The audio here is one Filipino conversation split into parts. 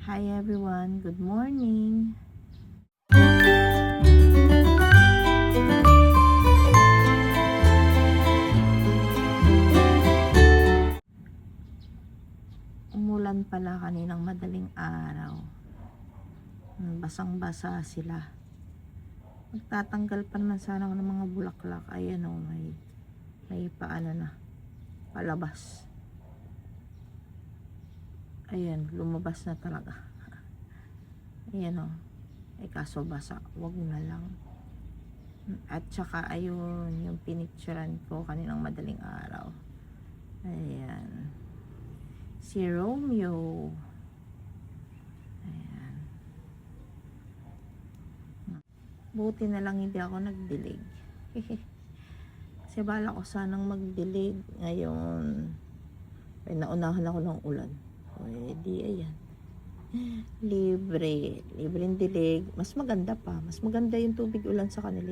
Hi everyone, good morning. Umulan pala kaninang madaling araw. Basang-basa sila. Magtatanggal pa naman sana ako ng mga bulaklak. Ayan o, may paano na, palabas. Ayan, lumabas na talaga. Ayan o, kaso basa, wag na lang. At saka ayun, yung pinicturean ko kaninang madaling araw. Ayan, si Romeo. Ayan. Buti na lang hindi ako nagdilig. Kasi bala ko sanang magdilig ngayon. Ay, naunahan ako ng ulan. Pwede, ayan. Libreng dilig. Mas maganda pa. Mas maganda yung tubig ulan sa kanila.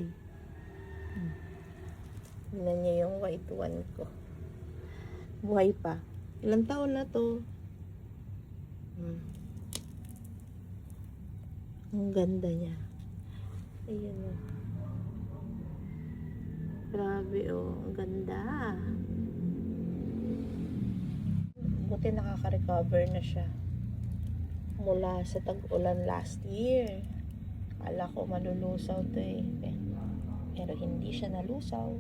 Tignan niyo yung white one ko. Buhay pa. Ilang taon na to? Ang ganda niya. Ayan o. Grabe o. Ang ganda. Buti nakaka-recover na siya mula sa tag-ulan last year. Akala ko malulusaw to eh. Pero hindi siya nalusaw.